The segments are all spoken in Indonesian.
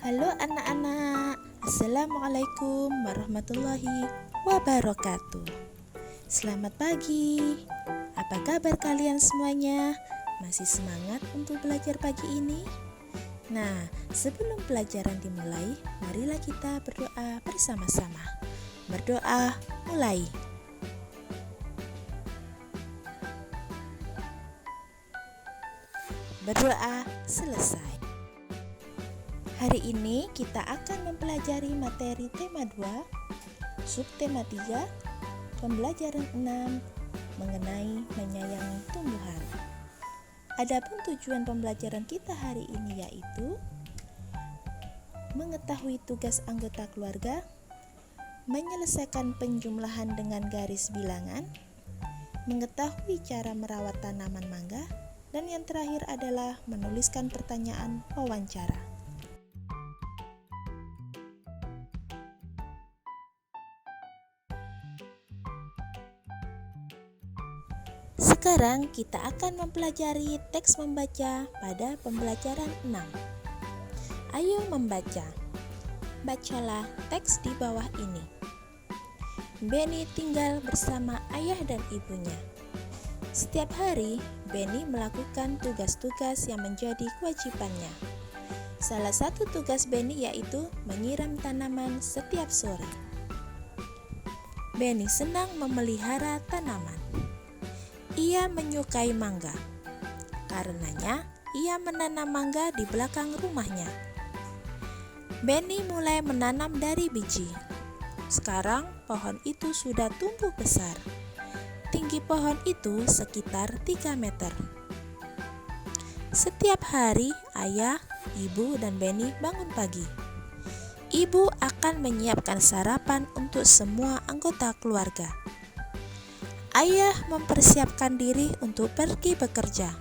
Halo anak-anak, Assalamualaikum warahmatullahi wabarakatuh. Selamat pagi. Apa kabar kalian semuanya? Masih semangat untuk belajar pagi ini? Nah, sebelum pelajaran dimulai, marilah kita berdoa bersama-sama. Berdoa mulai. Berdoa selesai. Hari ini kita akan mempelajari materi tema 2, subtema 3, pembelajaran 6 mengenai menyayangi tumbuhan. Adapun tujuan pembelajaran kita hari ini yaitu mengetahui tugas anggota keluarga, menyelesaikan penjumlahan dengan garis bilangan, mengetahui cara merawat tanaman mangga, dan yang terakhir adalah menuliskan pertanyaan wawancara. Sekarang kita akan mempelajari teks membaca pada pembelajaran 6. Ayo membaca. Bacalah teks di bawah ini. Benny tinggal bersama ayah dan ibunya. Setiap hari, Benny melakukan tugas-tugas yang menjadi kewajibannya. Salah satu tugas Benny yaitu menyiram tanaman setiap sore. Benny senang memelihara tanaman. Ia menyukai mangga. Karenanya, ia menanam mangga di belakang rumahnya. Benny mulai menanam dari biji. Sekarang, pohon itu sudah tumbuh besar. Tinggi pohon itu sekitar 3 meter. Setiap hari, ayah, ibu, dan Benny bangun pagi. Ibu akan menyiapkan sarapan untuk semua anggota keluarga. Ayah mempersiapkan diri untuk pergi bekerja.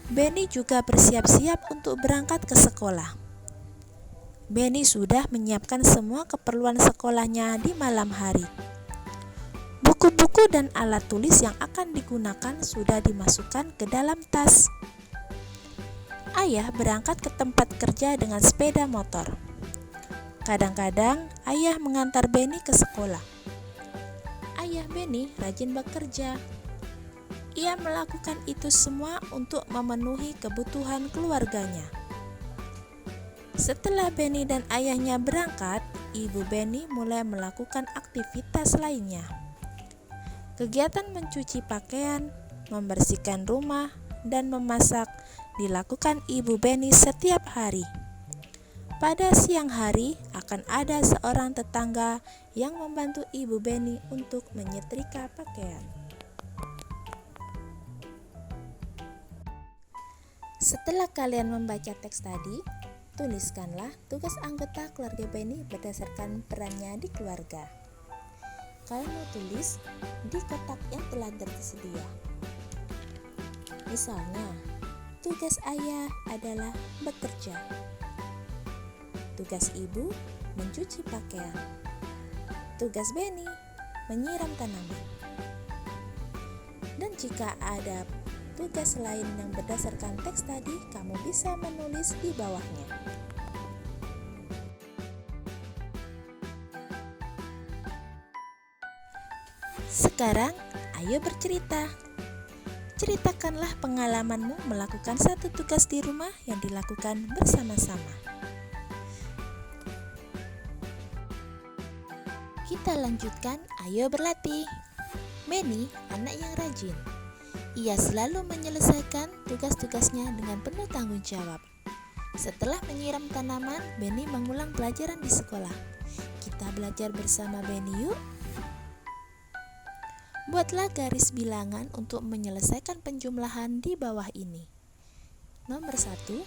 Benny juga bersiap-siap untuk berangkat ke sekolah. Benny sudah menyiapkan semua keperluan sekolahnya di malam hari. Buku-buku dan alat tulis yang akan digunakan sudah dimasukkan ke dalam tas. Ayah berangkat ke tempat kerja dengan sepeda motor. Kadang-kadang ayah mengantar Benny ke sekolah. Ayah Benny rajin bekerja. Ia melakukan itu semua untuk memenuhi kebutuhan keluarganya. Setelah Benny dan ayahnya berangkat, ibu Benny mulai melakukan aktivitas lainnya. Kegiatan mencuci pakaian, membersihkan rumah, dan memasak dilakukan ibu Benny setiap hari. Pada siang hari akan ada seorang tetangga yang membantu ibu Benny untuk menyetrika pakaian. Setelah kalian membaca teks tadi, tuliskanlah tugas anggota keluarga Benny berdasarkan perannya di keluarga. Kalian mau tulis di kotak yang telah tersedia. Misalnya, tugas ayah adalah bekerja. Tugas ibu mencuci pakaian. Tugas Benny menyiram tanaman. Dan jika ada tugas lain yang berdasarkan teks tadi, kamu bisa menulis di bawahnya. Sekarang, ayo bercerita. Ceritakanlah pengalamanmu melakukan satu tugas di rumah yang dilakukan bersama-sama. Kita lanjutkan, ayo berlatih. Benny, anak yang rajin. Ia selalu menyelesaikan tugas-tugasnya dengan penuh tanggung jawab. Setelah menyiram tanaman, Benny mengulang pelajaran di sekolah. Kita belajar bersama Benny yuk. Buatlah garis bilangan untuk menyelesaikan penjumlahan di bawah ini. Nomor 1,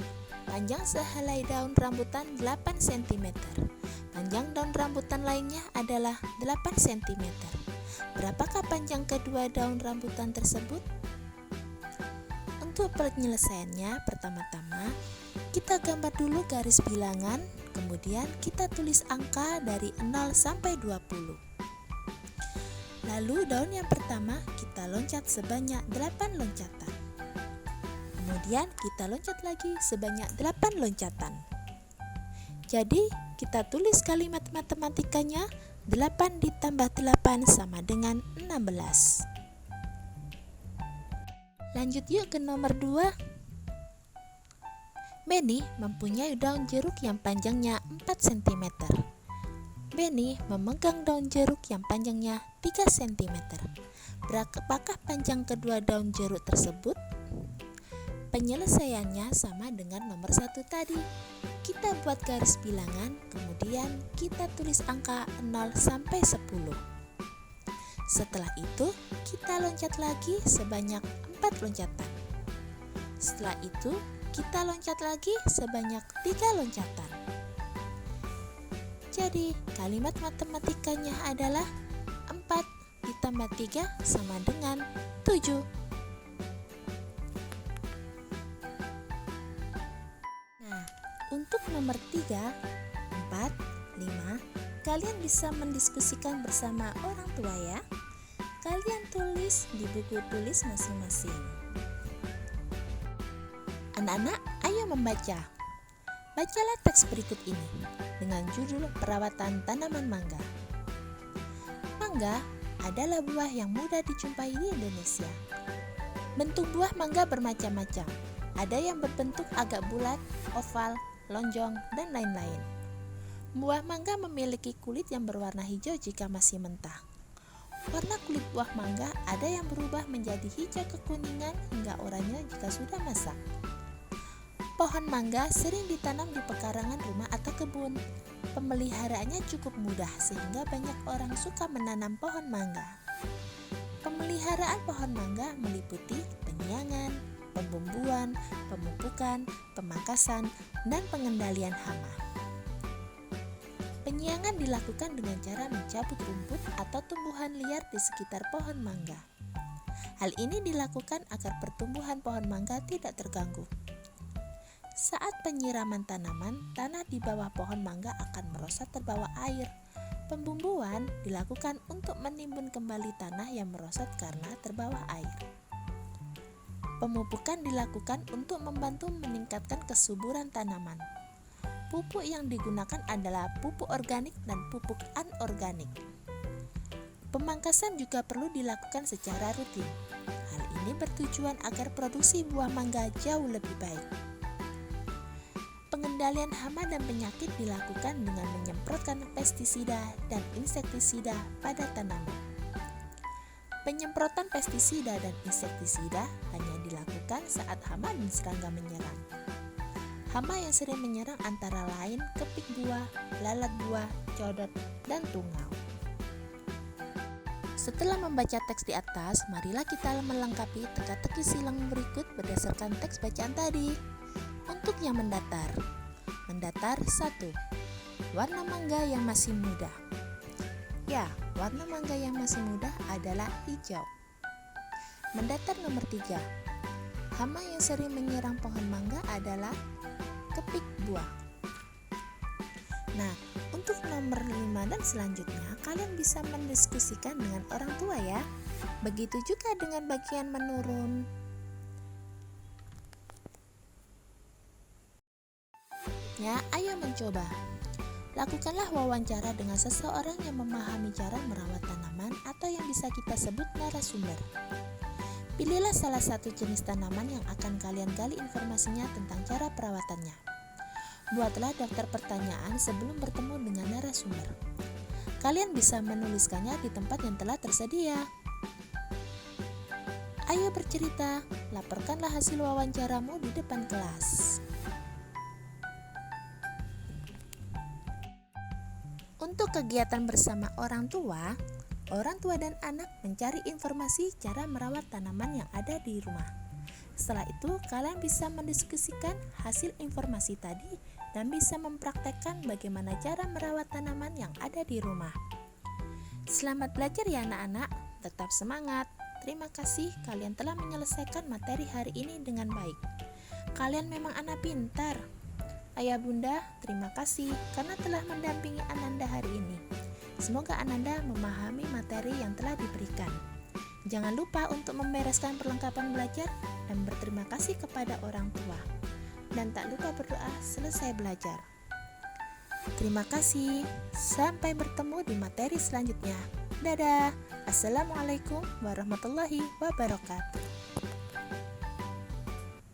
panjang sehelai daun rambutan 8 cm. Panjang daun rambutan lainnya adalah 8 cm. Berapakah panjang kedua daun rambutan tersebut? Untuk penyelesaiannya, pertama-tama kita gambar dulu garis bilangan, kemudian kita tulis angka dari 0 sampai 20. Lalu daun yang pertama kita loncat sebanyak 8 loncatan. Kemudian kita loncat lagi sebanyak 8 loncatan. Jadi kita tulis kalimat matematikanya 8 ditambah 8 sama dengan 16. Lanjut yuk ke nomor 2. Benny mempunyai daun jeruk yang panjangnya 4 cm. Benny memegang daun jeruk yang panjangnya 3 cm. Berapakah panjang kedua daun jeruk tersebut? Penyelesaiannya sama dengan nomor 1 tadi. Kita buat garis bilangan, kemudian kita tulis angka 0 sampai 10. Setelah itu, kita loncat lagi sebanyak 4 loncatan. Setelah itu, kita loncat lagi sebanyak 3 loncatan. Jadi, kalimat matematikanya adalah 4 ditambah 3 sama dengan 7. Nah, untuk nomor 3, 4, 5, kalian bisa mendiskusikan bersama orang tua ya. Kalian tulis di buku tulis masing-masing. Anak-anak, ayo membaca. Bacalah teks berikut ini dengan judul perawatan tanaman mangga. Mangga adalah buah yang mudah dijumpai di Indonesia. Bentuk buah mangga bermacam-macam. Ada yang berbentuk agak bulat, oval, lonjong, dan lain-lain. Buah mangga memiliki kulit yang berwarna hijau jika masih mentah. Warna kulit buah mangga ada yang berubah menjadi hijau kekuningan hingga oranye jika sudah masak. Pohon mangga sering ditanam di pekarangan rumah atau kebun. Pemeliharaannya cukup mudah sehingga banyak orang suka menanam pohon mangga. Pemeliharaan pohon mangga meliputi penyiangan, pembumbuan, pemupukan, pemangkasan, dan pengendalian hama. Penyiangan dilakukan dengan cara mencabut rumput atau tumbuhan liar di sekitar pohon mangga. Hal ini dilakukan agar pertumbuhan pohon mangga tidak terganggu. Saat penyiraman tanaman, tanah di bawah pohon mangga akan merosot terbawa air. Pembumbuan dilakukan untuk menimbun kembali tanah yang merosot karena terbawa air. Pemupukan dilakukan untuk membantu meningkatkan kesuburan tanaman. Pupuk yang digunakan adalah pupuk organik dan pupuk anorganik. Pemangkasan juga perlu dilakukan secara rutin. Hal ini bertujuan agar produksi buah mangga jauh lebih baik. Pengendalian hama dan penyakit dilakukan dengan menyemprotkan pestisida dan insektisida pada tanaman. Penyemprotan pestisida dan insektisida hanya dilakukan saat hama dan serangga menyerang. Hama yang sering menyerang antara lain kepik buah, lalat buah, codot, dan tungau. Setelah membaca teks di atas, marilah kita melengkapi teka-teki silang berikut berdasarkan teks bacaan tadi. Untuk yang mendatar. Mendatar 1. Warna mangga yang masih muda. Ya, warna mangga yang masih muda adalah hijau. Mendatar nomor 3. Hama yang sering menyerang pohon mangga adalah kepik buah. Nah, untuk nomor 5 dan selanjutnya, kalian bisa mendiskusikan dengan orang tua ya. Begitu juga dengan bagian menurun. Ya, ayo mencoba. Lakukanlah wawancara dengan seseorang yang memahami cara merawat tanaman atau yang bisa kita sebut narasumber. Pilihlah salah satu jenis tanaman yang akan kalian gali informasinya tentang cara perawatannya. Buatlah daftar pertanyaan sebelum bertemu dengan narasumber. Kalian bisa menuliskannya di tempat yang telah tersedia. Ayo bercerita, laporkanlah hasil wawancaramu di depan kelas. Untuk kegiatan bersama orang tua dan anak mencari informasi cara merawat tanaman yang ada di rumah. Setelah itu, kalian bisa mendiskusikan hasil informasi tadi dan bisa mempraktekkan bagaimana cara merawat tanaman yang ada di rumah. Selamat belajar ya anak-anak, tetap semangat. Terima kasih kalian telah menyelesaikan materi hari ini dengan baik. Kalian memang anak pintar. Ayah bunda, terima kasih karena telah mendampingi Ananda hari ini. Semoga Ananda memahami materi yang telah diberikan. Jangan lupa untuk membereskan perlengkapan belajar dan berterima kasih kepada orang tua. Dan tak lupa berdoa selesai belajar. Terima kasih. Sampai bertemu di materi selanjutnya. Dadah. Assalamualaikum warahmatullahi wabarakatuh.